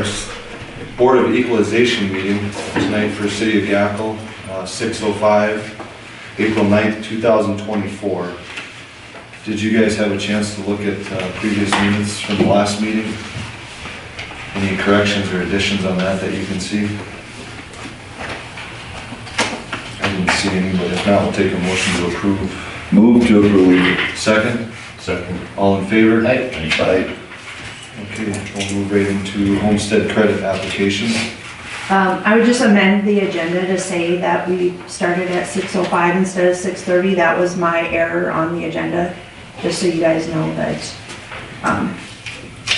our Board of Equalization meeting tonight for City of Gackle, 6:05, April 9th, 2024. Did you guys have a chance to look at previous minutes from the last meeting? Any corrections or additions on that you can see? I didn't see any, but if not, we'll take a motion to approve. Move to approve. Second? Second. All in favor? Aye. Aye. Okay, we'll move right into homestead credit applications. I would just amend the agenda to say that we started at 6:05 instead of 6:30. That was my error on the agenda, just so you guys know that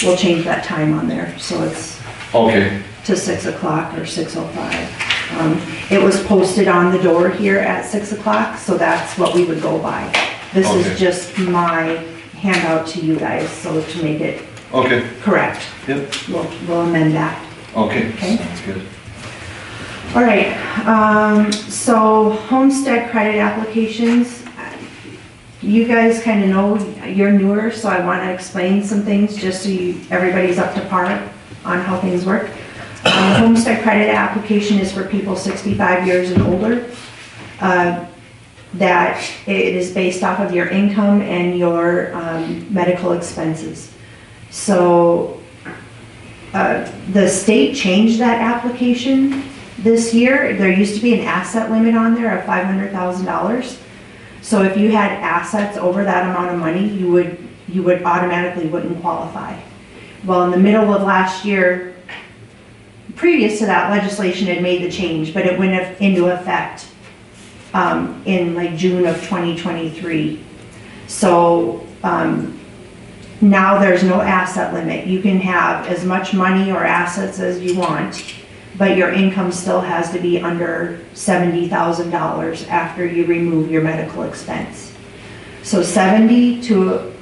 we'll change that time on there. So it's Okay. to 6 o'clock or 6:05. It was posted on the door here at 6 o'clock, so that's what we would go by. This Okay. is just my handout to you guys, so to make it Okay. correct. Yep. We'll amend that. Okay. Okay. Sounds good. All right, so homestead credit applications, you guys kind of know you're newer, so I want to explain some things just so everybody's up to par on how things work. Homestead credit application is for people 65 years and older. That it is based off of your income and your medical expenses. So the state changed that application this year. There used to be an asset limit on there of $500,000. So if you had assets over that amount of money, you would automatically wouldn't qualify. Well, in the middle of last year, previous to that, legislation had made the change, but it went into effect in like June of 2023. So now there's no asset limit. You can have as much money or assets as you want, but your income still has to be under $70,000 after you remove your medical expense. So 70 to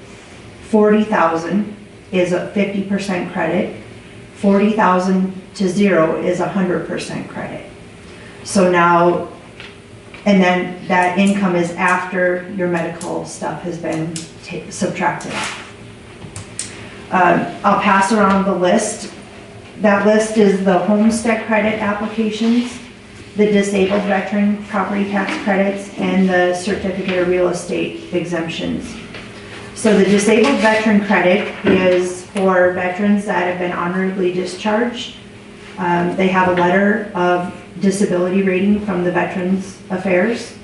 40,000 is a 50% credit. 40,000 to 0 is 100% credit. So now, and then that income is after your medical stuff has been subtracted off. I'll pass around the list. That list is the homestead credit applications, the disabled veteran property tax credits, and the certificate of real estate exemptions. So the disabled veteran credit is for veterans that have been honorably discharged. They have a letter of disability rating from the Veterans Affairs,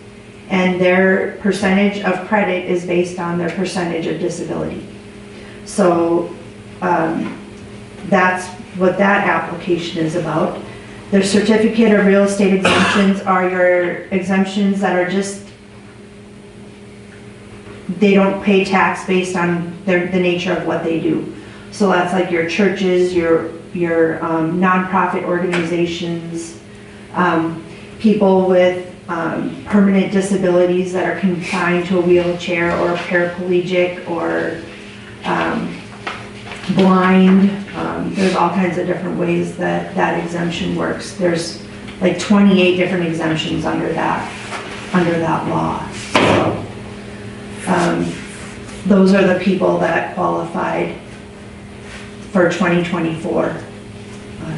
and their percentage of credit is based on their percentage of disability. So that's what that application is about. The certificate of real estate exemptions are your exemptions that are just, they don't pay tax based on the nature of what they do. So that's like your churches, your nonprofit organizations, people with permanent disabilities that are confined to a wheelchair or paraplegic or blind. There's all kinds of different ways that that exemption works. There's like 28 different exemptions under that law. So those are the people that qualified for 2024,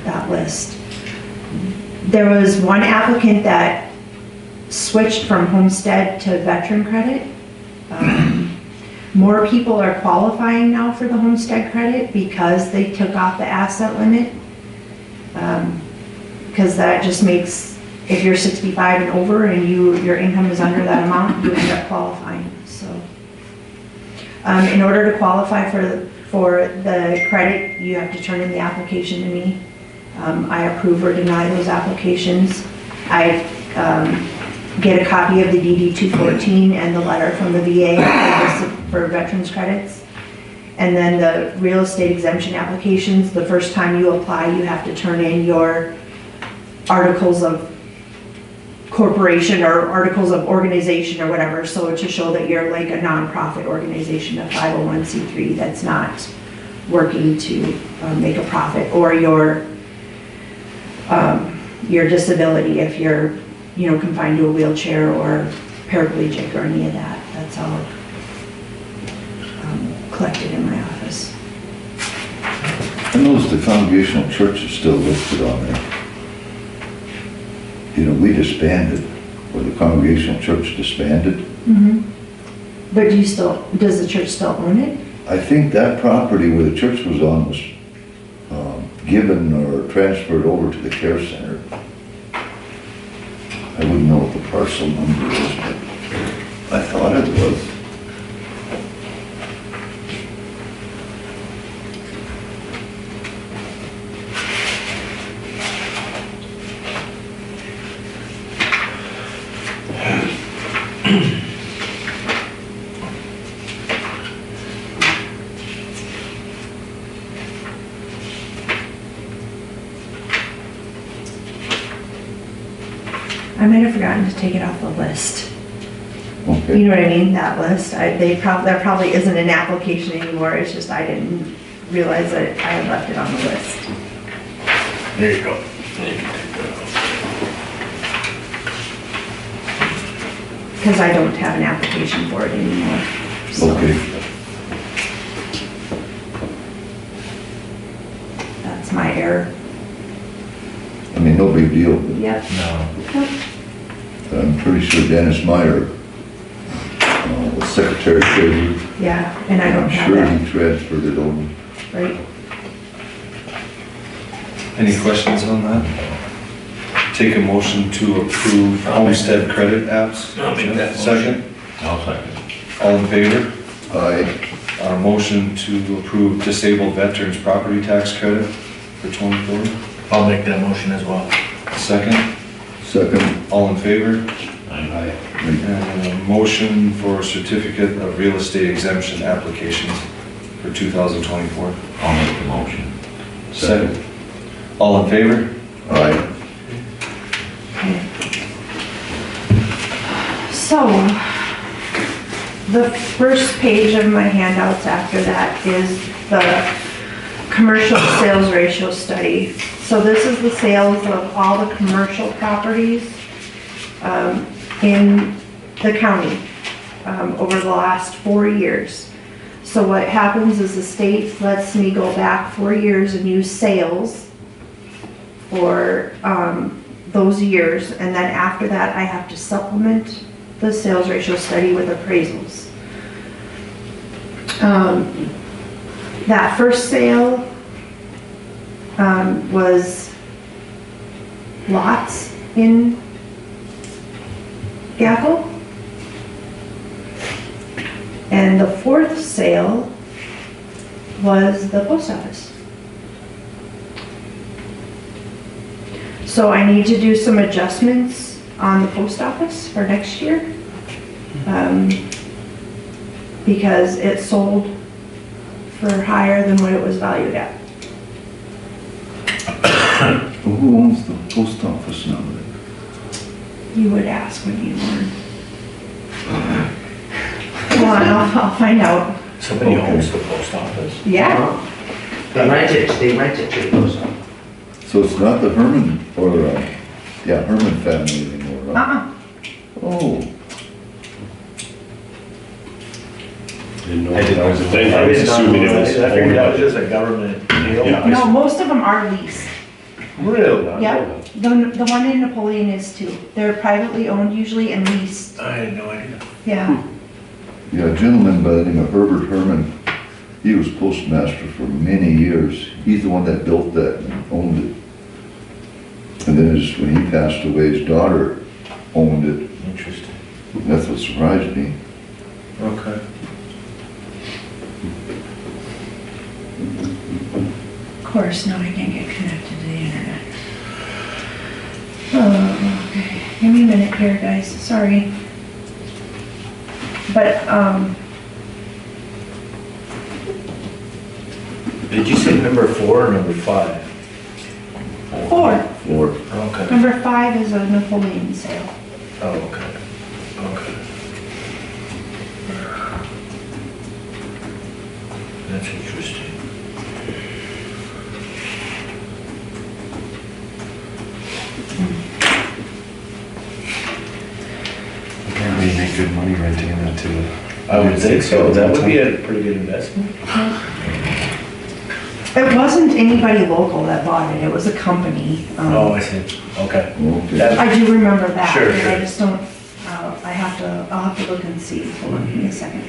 that list. There was one applicant that switched from homestead to veteran credit. More people are qualifying now for the homestead credit because they took off the asset limit. Because that just makes, if you're 65 and over and your income is under that amount, you end up qualifying. So, in order to qualify for the credit, you have to turn in the application to me. I approve or deny those applications. I get a copy of the DD 214 and the letter from the VA for veterans credits. And then the real estate exemption applications, the first time you apply, you have to turn in your articles of corporation or articles of organization or whatever, so to show that you're like a nonprofit organization, a 501c3 that's not working to make a profit, or your disability if you're confined to a wheelchair or paraplegic or any of that. That's all collected in my office. I noticed the Congregational Church is still listed on there. You know, we disbanded, or the Congregational Church disbanded. But do you still, does the church still own it? I think that property where the church was on was given or transferred over to the care center. I wouldn't know what the parcel number is, but I thought it was. I might have forgotten to take it off the list. You Okay, know what I mean, that list? There probably isn't an application anymore, it's just I didn't realize that I had left it on the list. There you go. Because I don't have an application for it anymore. So okay. that's my error. I mean, no big deal, but Yep. No. I'm pretty sure Dennis Meyer was Secretary Treasurer. Yeah, and I don't I'm have sure that, he transferred it over. right? Any questions on that? Take a motion to approve homestead credit apps. I'll make that Second, I'll second. all in favor? Aye. Motion to approve disabled veterans property tax credit for 24. I'll make that motion as well. Second, Second. all in favor? Aye. And a motion for certificate of real estate exemption applications for 2024. I'll make the motion. Second, all in favor? Aye. Okay. So, the first page of my handouts after that is the commercial sales ratio study. So this is the sales of all the commercial properties in the county over the last 4 years. So what happens is the state lets me go back 4 years and use sales for those years, and then after that I have to supplement the sales ratio study with appraisals. That first sale was lots in Gackle. And the fourth sale was the post office. So I need to do some adjustments on the post office for next year. Because it sold for higher than what it was valued at. Well, who owns the post office now? You would ask when you learn. Hold on, I'll find out. Somebody Okay. owns the post office. Yeah, They rent it to the post office. So it's not the Herman, or, Herman family anymore, huh? Oh, Didn't know that was a thing, I was assuming it was. I figured that was just a government deal. Yeah. no, most of them are leased. Really? Yep, the one in Napoleon is too. They're privately owned usually and leased. I had no idea. Yeah, yeah, a gentleman by the name of Herbert Herman, he was postmaster for many years. He's the one that built that and owned it. And then when he passed away, his daughter owned it. Interesting. That's what surprised me. Okay. of course, now I can't get connected to the internet. Oh, okay, give me a minute here, guys, sorry. But, Did you say number 4 or number 5? 4, Or, Okay. number 5 is a Napoleon sale. Oh, okay. Okay. That's interesting. Apparently you make good money renting that too. I would think so. That would be a pretty good investment. It wasn't anybody local that bought it, it was a company. Oh, I see, okay. Okay. That- I do remember that, Sure, and I sure. just don't, I'll have to look and see. Hold on, give me a second.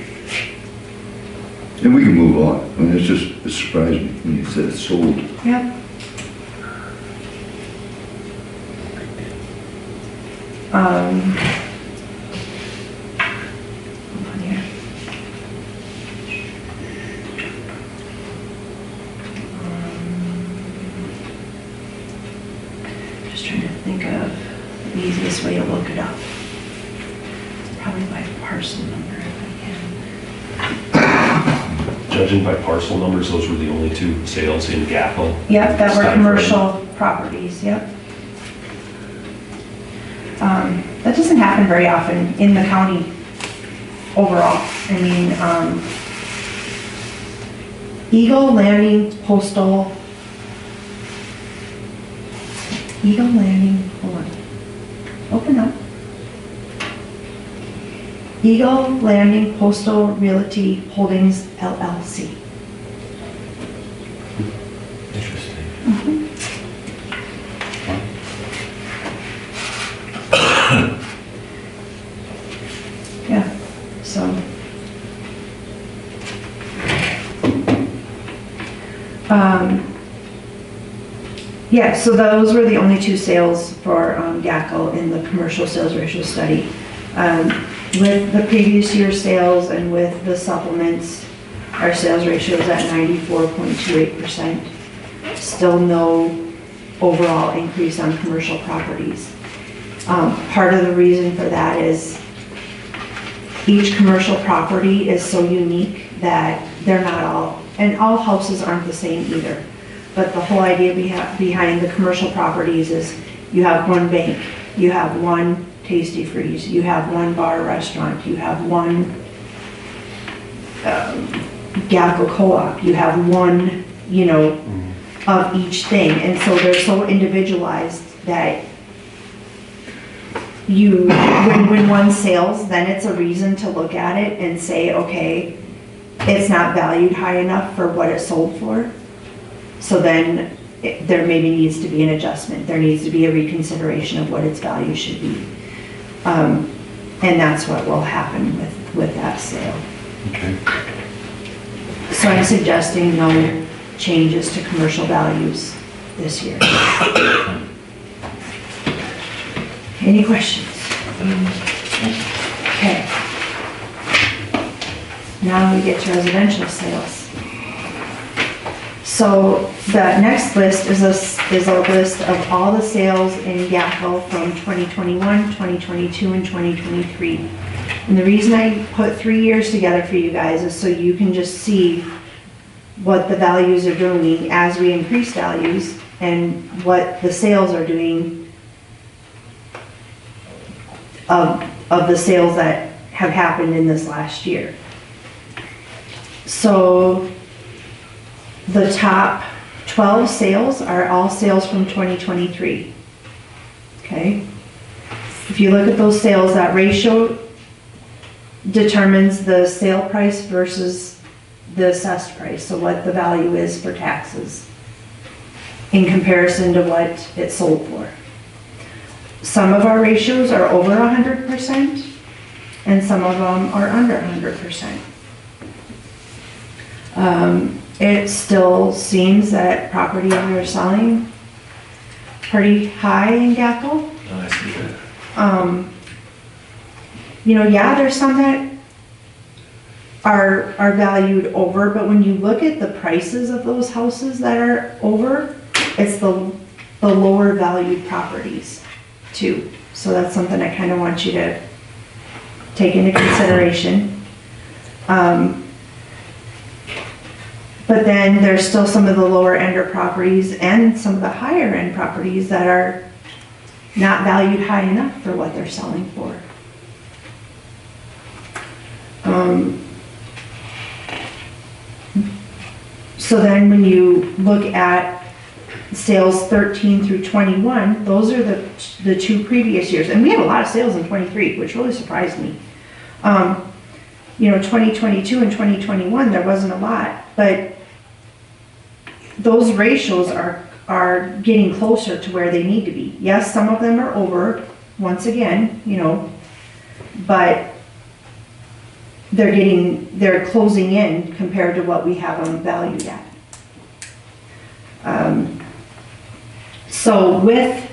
And we can move on. I mean, it surprised me when you said it's sold. Yep. Hold on here. Just trying to think of the easiest way to look it up. Probably by parcel number if I can. Judging by parcel numbers, those were the only two sales in Gackle. Yep, that This were time commercial properties, yep. That doesn't happen very often in the county overall. I mean, Eagle Landing Postal, hold on, open up. Eagle Landing Postal Realty Holdings LLC. Interesting. Yeah, so. Yeah, so those were the only two sales for Gackle in the commercial sales ratio study. With the previous year's sales and with the supplements, our sales ratio is at 94.28%. Still no overall increase on commercial properties. Part of the reason for that is each commercial property is so unique that they're not all, and all houses aren't the same either. But the whole idea behind the commercial properties is you have one bank, you have one Tasty Freeze, you have one bar restaurant, you have one Gackle co-op, you have one, you know, of each thing. And so they're so individualized that when one sells, then it's a reason to look at it and say, okay, it's not valued high enough for what it sold for. So then there maybe needs to be an adjustment. There needs to be a reconsideration of what its value should be. And that's what will happen with that sale. Okay. So I'm suggesting no changes to commercial values this year. Any questions? Okay. Now we get to residential sales. So the next list is a list of all the sales in Gackle from 2021, 2022, and 2023. And the reason I put 3 years together for you guys is so you can just see what the values are doing as we increase values and what the sales are doing of the sales that have happened in this last year. So the top 12 sales are all sales from 2023. Okay? If you look at those sales, that ratio determines the sale price versus the assessed price, so what the value is for taxes in comparison to what it sold for. Some of our ratios are over 100% and some of them are under 100%. It still seems that properties are selling pretty high in Gackle. Oh, I see that. You know, yeah, there's some that are valued over, but when you look at the prices of those houses that are over, it's the lower valued properties too. So that's something I kind of want you to take into consideration. But then there's still some of the lower ender properties and some of the higher end properties that are not valued high enough for what they're selling for. So then when you look at sales 13 through 21, those are the two previous years. And we had a lot of sales in 23, which really surprised me. You know, 2022 and 2021, there wasn't a lot, but those ratios are getting closer to where they need to be. Yes, some of them are over, once again, you know, but they're closing in compared to what we have them valued at. So with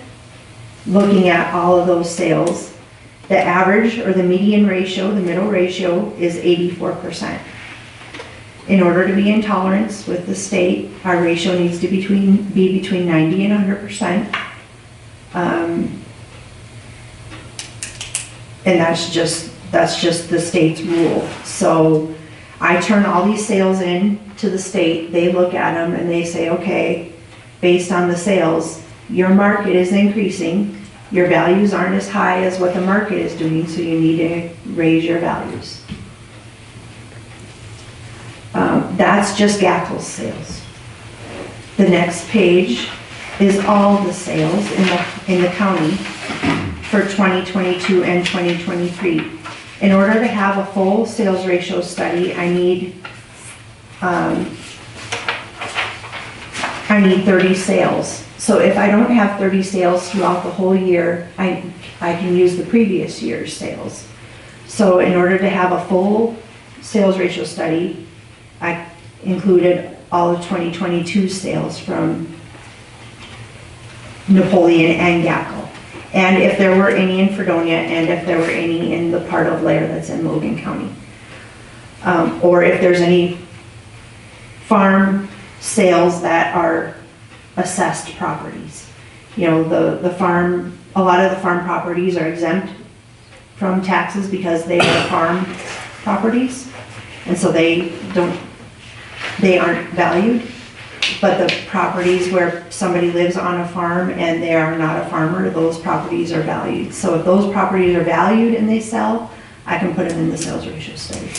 looking at all of those sales, the average or the median ratio, the middle ratio is 84%. In order to be in tolerance with the state, our ratio needs to be between 90 and 100%. And that's just the state's rule. So I turn all these sales in to the state, they look at them and they say, okay, based on the sales, your market is increasing, your values aren't as high as what the market is doing, so you need to raise your values. That's just Gackle's sales. The next page is all the sales in the county for 2022 and 2023. In order to have a full sales ratio study, I need 30 sales. So if I don't have 30 sales throughout the whole year, I can use the previous year's sales. So in order to have a full sales ratio study, I included all of 2022 sales from Napoleon and Gackle. And if there were any in Fredonia, and if there were any in the part of Lair that's in Logan County. Or if there's any farm sales that are assessed properties. You know, the farm, a lot of the farm properties are exempt from taxes because they are farm properties. And so they aren't valued. But the properties where somebody lives on a farm and they are not a farmer, those properties are valued. So if those properties are valued and they sell, I can put them in the sales ratio study.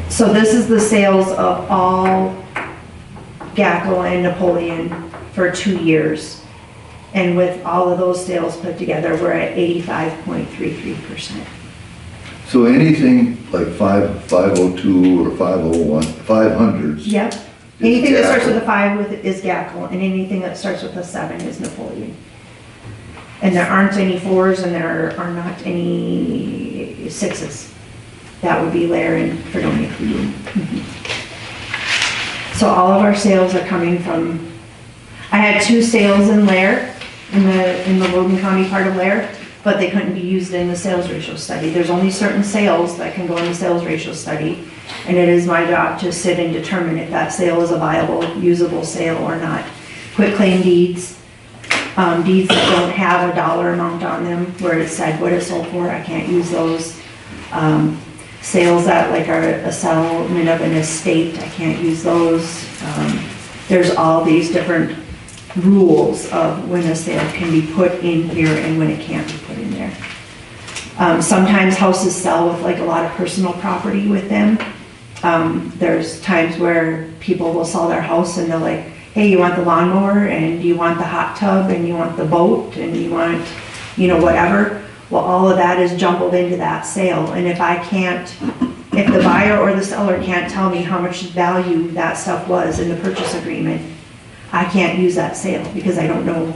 So this is the sales of all Gackle and Napoleon for 2 years. And with all of those sales put together, we're at 85.33%. So anything like 502 or 501, 500s. Yep. Anything that starts with a 5 is Gackle, and anything that starts with a 7 is Napoleon. And there aren't any 4s, and there are not any 6s. That would be Lair and Fredonia. So all of our sales are coming from, I had 2 sales in Lair, in the Logan County part of Lair, but they couldn't be used in the sales ratio study. There's only certain sales that can go in the sales ratio study, and it is my job to sit and determine if that sale is a viable, usable sale or not. Quitclaim deeds, deeds that don't have a dollar amount on them where it said what it sold for, I can't use those. Sales that like are a settlement of an estate, I can't use those. There's all these different rules of when a sale can be put in here and when it can't be put in there. Sometimes houses sell with like a lot of personal property with them. There's times where people will sell their house and they're like, hey, you want the lawnmower and you want the hot tub and you want the boat and you want, you know, whatever. Well, all of that is jumbled into that sale. And if the buyer or the seller can't tell me how much value that stuff was in the purchase agreement, I can't use that sale because I don't know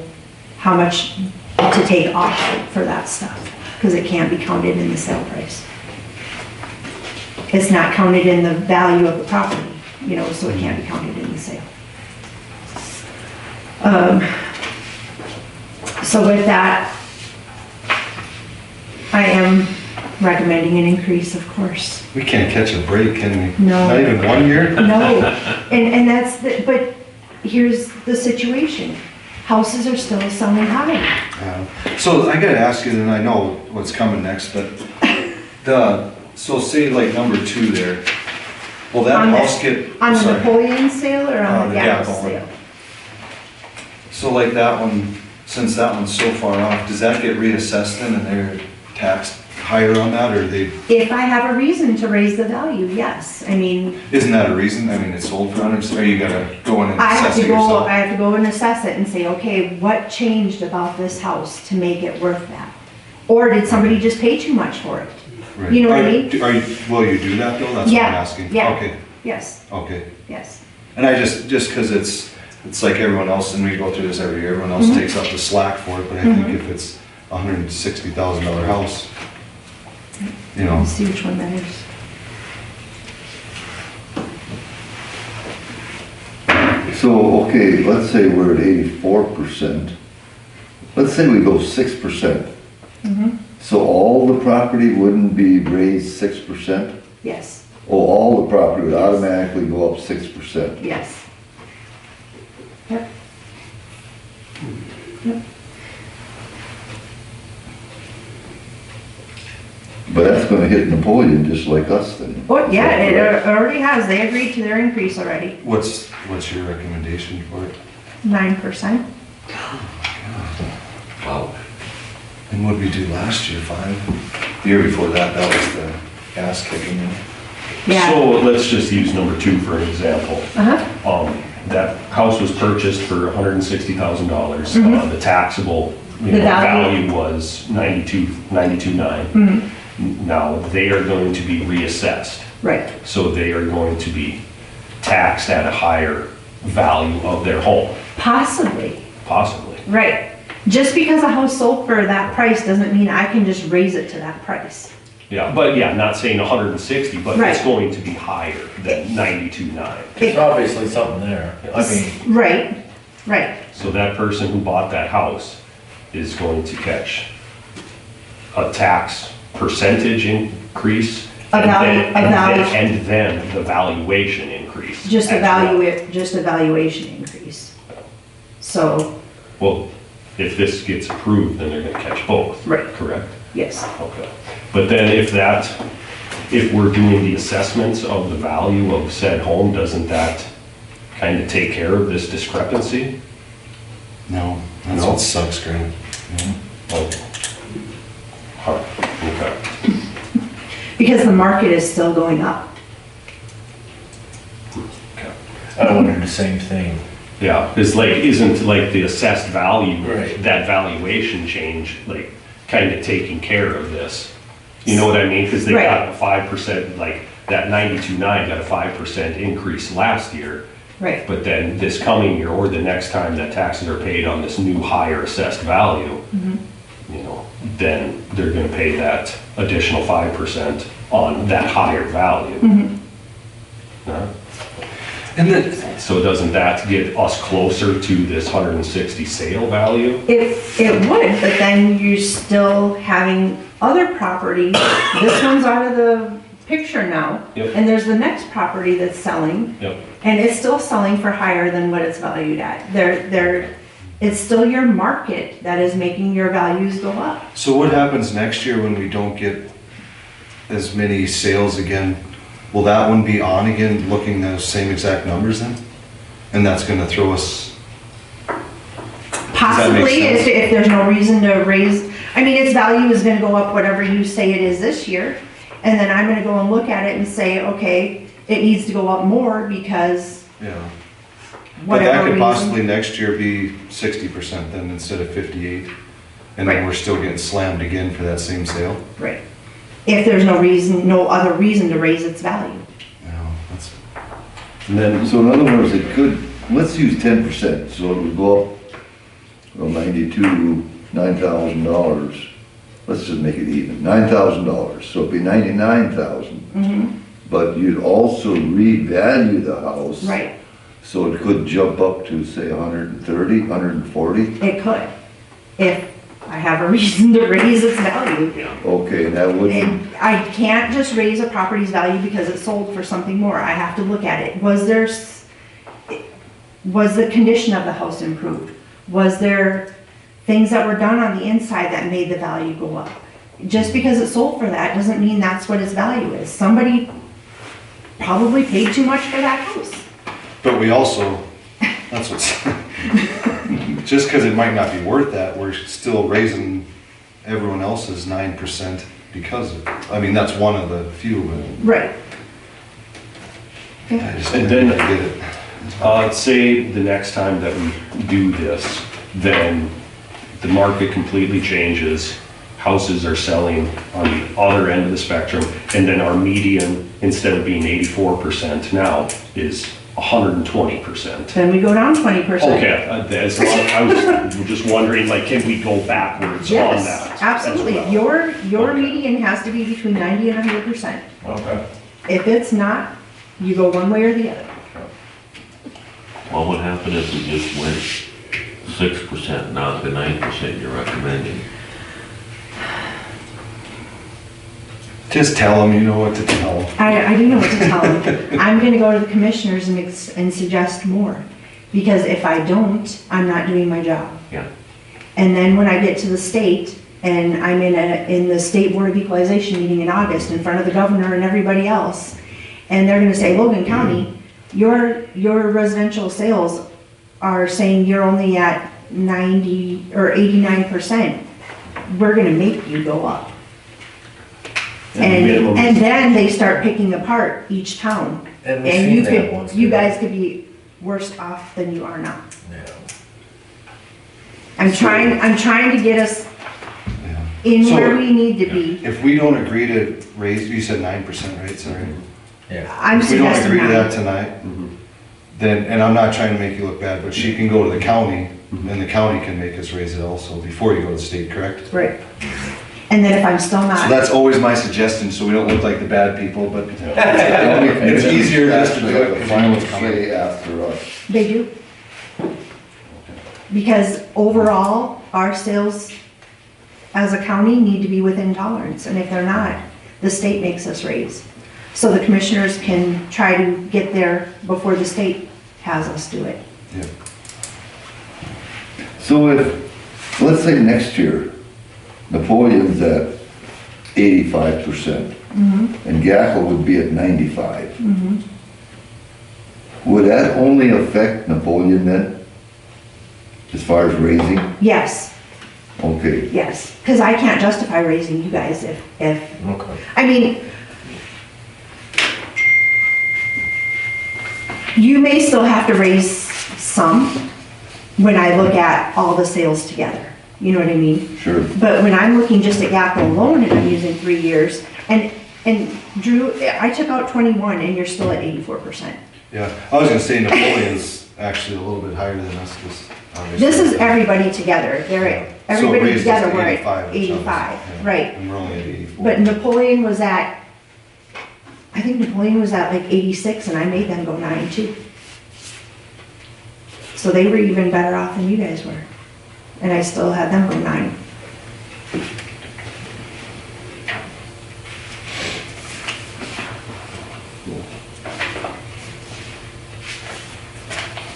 how much to take off for that stuff because it can't be counted in the sale price. It's not counted in the value of the property, you know, so it can't be counted in the sale. So with that, I am recommending an increase, of course. We can't catch a break, can we? No. Not even 1 year? No, and that's but here's the situation. Houses are still selling high. Yeah. So I gotta ask you, and I know what's coming next, but so say like number 2 there, will that house get? On the sorry. Napoleon sale or on the Gackle Gackle one. sale? So like that one, since that one's so far off, does that get reassessed then and they're taxed higher on that, or they? If I have a reason to raise the value, yes. I mean, Isn't that a reason? I mean, it's sold for 100, or you gotta go in and I have assess it to go. yourself? I have to go and assess it and say, okay, what changed about this house to make it worth that? Or did somebody just pay too much for it? Right. You know what I mean? Will you do that though? That's what I'm asking. Yeah. Okay, Yes. okay. Yes. And I just cause it's like everyone else, and we go through this every year, everyone else takes up the slack for it, but I think if it's a $160,000 house, you know. Let's see which one that is. So, okay, let's say we're at 84%. Let's say we go 6%. So all the property wouldn't be raised 6%? Yes, Oh, all the property would automatically go up 6%. yes. Yep. Yep. But that's gonna hit Napoleon just like us then. Oh, yeah, it already has. They agreed to their increase already. What's your recommendation for it? 9%. Wow. And what did we do last year, 5? The year before that, that was the ass kicking. Yeah. So let's just use number 2 for an example. Uh-huh. That house was purchased for $160,000. The taxable, The value. value was $92,900. Now, they are going to be reassessed. Right. So they are going to be taxed at a higher value of their home, Possibly. possibly. Right. Just because a house sold for that price doesn't mean I can just raise it to that price. Yeah, but yeah, not saying 160, but it's Right. going to be higher than 92,900. There's obviously something there. I mean, Right, right. So that person who bought that house is going to catch a tax percentage increase. A value- And then the valuation increase. Just as well. just a valuation increase. So, Well, if this gets approved, then they're gonna catch both. Right. Correct? yes. Okay. But then if we're doing the assessments of the value of said home, doesn't that kind of take care of this discrepancy? No, that's No? what sucks, Graham. Okay. Huh, okay. Because the market is still going up. Okay. I wondered the same thing. Yeah, isn't like the assessed value, Right. that valuation change, like kind of taking care of this? You know what I mean? Because they got a 5%, like that 92.9 got a 5% increase last year. Right. But then this coming year or the next time that taxes are paid on this new higher assessed value, you know, then they're gonna pay that additional 5% on that higher value. Huh? And then, So doesn't that get us closer to this 160 sale value? It would, but then you're still having other property. This one's out of the picture now. Yep. And there's the next property that's selling. Yep. And it's still selling for higher than what it's valued at. It's still your market that is making your values go up. so what happens next year when we don't get as many sales again? Will that one be on again, looking those same exact numbers then? And that's gonna throw us, Possibly, sense? if there's no reason to raise, I mean, its value is gonna go up whatever you say it is this year. And then I'm gonna go and look at it and say, okay, it needs to go up more because yeah. But that whatever could reason. possibly next year be 60% then instead of 58. And then Right. we're still getting slammed again for that same sale? Right. If there's no reason, no other reason to raise its value. No, that's, And then, So in other words, it could, let's use 10%, so it would go up, well, $9,000. Let's just make it even, $9,000, so it'd be $99,000. But you'd also revalue the house. Right, So it could jump up to, say, 130, 140? it could, if I have a reason to raise its value. Okay, and that would, And I can't just raise a property's value because it sold for something more. I have to look at it. Was the condition of the house improved? Was there things that were done on the inside that made the value go up? Just because it sold for that doesn't mean that's what its value is. Somebody probably paid too much for that house. but we also, that's what's, just because it might not be worth that, we're still raising everyone else's 9% because of, I mean, that's one of the few, but Right. I just And didn't then- get it. say the next time that we do this, then the market completely changes. Houses are selling on the other end of the spectrum, and then our median, instead of being 84% now, is 120%. Then we go down 20%. Okay, that's what I was just wondering, like, can we go backwards on Yes, that? absolutely. as well? Your Okay. median has to be between 90 and 100%. Okay. If it's not, you go one way or the other. What would happen if we just went 6%, not the 9% you're recommending? Just tell them, you know what to tell them. I do know what to tell them. I'm gonna go to the commissioners and suggest more. Because if I don't, I'm not doing my job. Yeah. And then when I get to the state, and I'm in the State Board of Equalization meeting in August in front of the governor and everybody else, and they're gonna say, Logan County, your residential sales are saying you're only at 90 or 89%. We're gonna make you go up. And then they start picking apart each town. And we've And you seen that once. you guys could be worse off than you are now. Yeah. I'm trying to get us Yeah. in So- where we need to be. If we don't agree to raise, you said 9%, right, sorry? Yeah. I'm If we don't suggesting agree to that that. tonight, Mhm. then, and I'm not trying to make you look bad, but she can go to the county, and the county can make us raise it also before you go to the state, correct? Right. And then if I'm still So not, that's always my suggestion, so we don't look like the bad people, but The only thing It's is easier just to actually do it have the if final it's coming. say after us. they do. Because overall, our sales as a county need to be within tolerance, and if they're not, the state makes us raise. So the commissioners can try to get there before the state has us do it. yeah. So if, let's say next year, Napoleon's at 85%, and Gackle would be at 95. Would that only affect Napoleon then? As far as raising? Yes, Okay, yes, because I can't justify raising you guys if, Okay. I mean, you may still have to raise some when I look at all the sales together. You know what I mean? sure. But when I'm looking just at Gackle alone and I'm using 3 years, and Drew, I took out 21 and you're still at 84%. Yeah, I was gonna say Napoleon's actually a little bit higher than us, because obviously. This is everybody together. They're, So it everybody raised us together, to we're 85, at which 85, obviously, yeah, right. And we're only at 84. But Napoleon was at, I think Napoleon was at like 86 and I made them go 9 too. So they were even better off than you guys were. And I still had them go 9.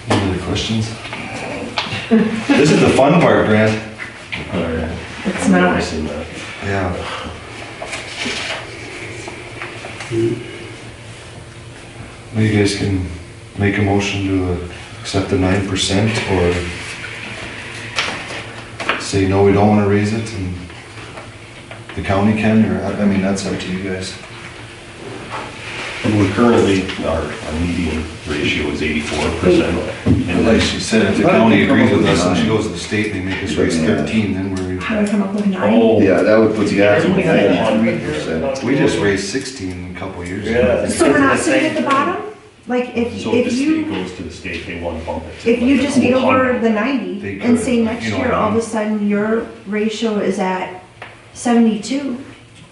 Any other questions? This is the fun part, Grant. It's I've never not, seen that. Yeah. Well, you guys can make a motion to accept the 9% or say, no, we don't want to raise it, and the county can, or, I mean, that's up to you guys. And we're currently, our median ratio is 84%. And And like she said, if the county agrees with us and she goes to the state and they make us raise 13, then how we're, do I come up with 9? Oh, Yeah, that would put Gackle We at had 93%. we just raised 16 a couple years ago. Yeah. So we're not sitting at the bottom? Like if so if the state you, goes to the state, they want to bump it to. if you like just get over 100. the 90 They and could, say next you know year, what I all of a mean? sudden your ratio is at 72,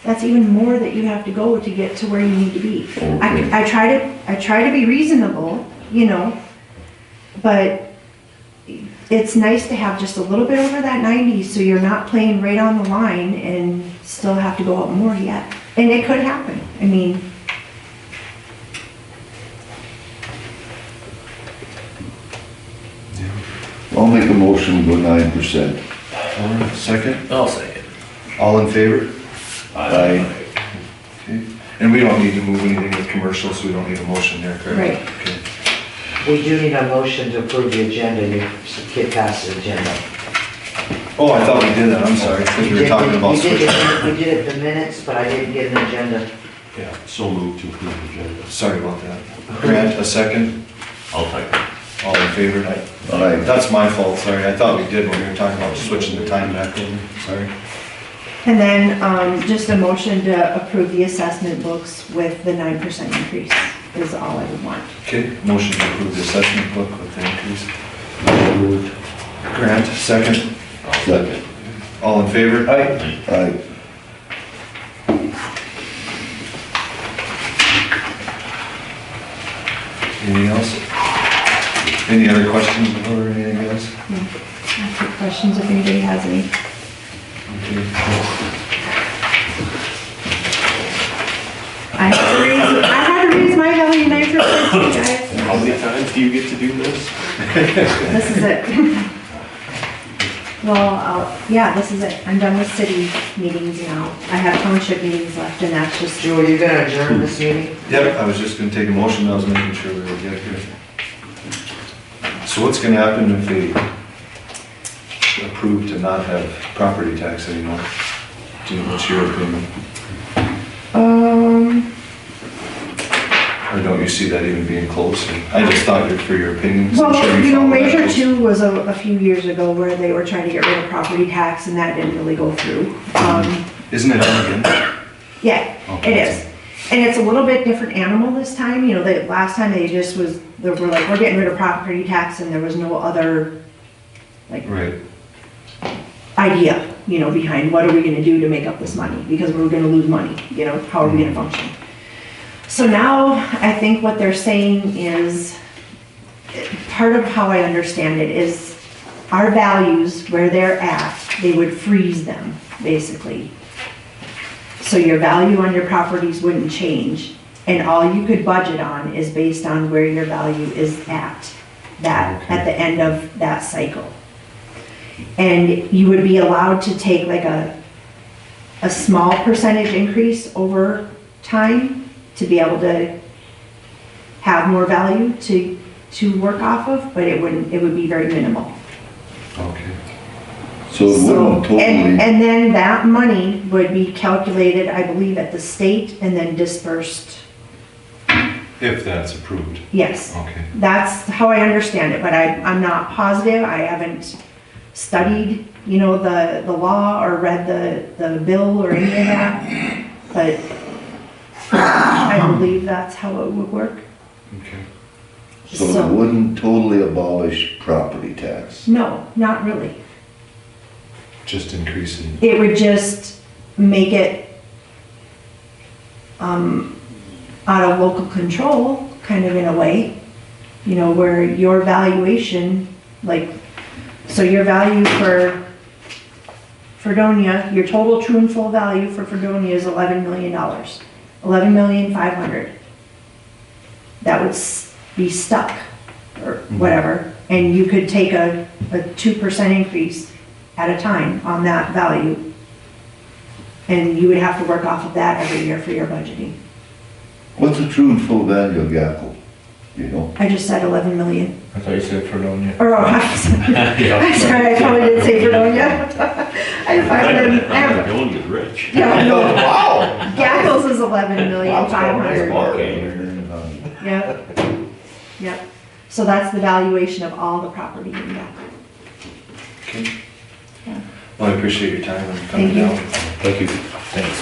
that's even more that you have to go to get to where you need to be. Okay. I try to be reasonable, you know, but it's nice to have just a little bit over that 90 so you're not playing right on the line and still have to go up more yet. And it could happen. I mean, I'll make a motion to go 9%. All right, second, I'll second. all in favor? Aye. Okay. And we don't need to move anything with commercial, so we don't need a motion there, correct? Right. Okay. We do need a motion to approve the agenda, you get past the agenda. Oh, I thought we did that, I'm sorry, because we were talking about We did switching. We did it the minutes, but I didn't get an agenda. Yeah, so moved to approve the agenda. Sorry about that. Grant, a second, I'll second. all in favor? Aye. That's my fault, sorry, I thought we did when we were talking about switching the time back over, sorry. and then just a motion to approve the assessment books with the 9% increase. is all I would want. Okay, motion to approve the assessment book with the increase. Grant, second. Second. All in favor? Aye. Anything else? Any other questions or anything else? I'll take questions if anybody has any. Okay. I had to raise my value 9%, you guys. How many times do you get to do this? This is it. Well, yeah, this is it. I'm done with city meetings now. I have township meetings left, and that's just, Joe, are you gonna adjourn this meeting? Yep, I was just gonna take a motion, I was making sure we were good here. So what's gonna happen if they approve to not have property tax anymore? What's your opinion? Or don't you see that even being close? I just thought for your opinion. 'Cause I'm sure well, you know, follow that Measure close. 2 was a few years ago where they were trying to get rid of property tax, and that didn't really go through. Isn't it done again? Yeah, Okay. it is. And it's a little bit different animal this time, you know, the last time they just was, they were like, we're getting rid of property tax, and there was no other, like, Right. idea, you know, behind what are we gonna do to make up this money, because we're gonna lose money, you know, how are we gonna function? So now, I think what they're saying is, part of how I understand it is, our values, where they're at, they would freeze them, basically. So your value on your properties wouldn't change, and all you could budget on is based on where your value is at the end of that cycle. And you would be allowed to take like a small percentage increase over time to be able to have more value to work off of, but it would be very minimal. Okay. So it wouldn't totally, And then that money would be calculated, I believe, at the state and then dispersed. If that's approved. Yes, Okay. that's how I understand it, but I'm not positive. I haven't studied, you know, the law or read the bill or any of that, but I believe that's how it would work. Okay. so it wouldn't totally abolish property tax. No, not really. Just increasing. It would just make it out of local control, kind of in a way, you know, where your valuation, like, so your value for Fredonia, your total true and full value for Fredonia is $11 million, $11,500,000. That would be stuck, or whatever, and you could take a 2% increase at a time on that value. And you would have to work off of that every year for your budgeting. What's the true and full value of Gackle? You know? I just said 11 million. I thought you said Fredonia. Or, oh, I'm sorry, I probably didn't say Fredonia. I Fredonia is rich. Yeah, no, Wow. Gackles is 11,500,000. Okay. Yep, yep. So that's the valuation of all the property in Gackle. Okay. Yeah. Well, I appreciate your time and coming Thank you. down. Thank you. Thanks.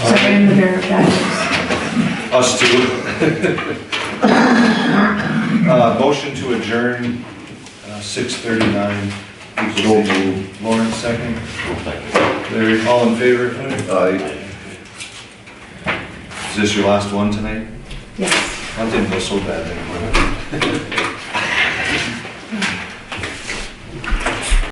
Sorry, I'm the bearer of bad news. Us too. Motion to adjourn, 6:39. Equalization. Lauren, second. Larry, all in favor? Aye. Is this your last one tonight? Yes. That didn't go so bad anymore.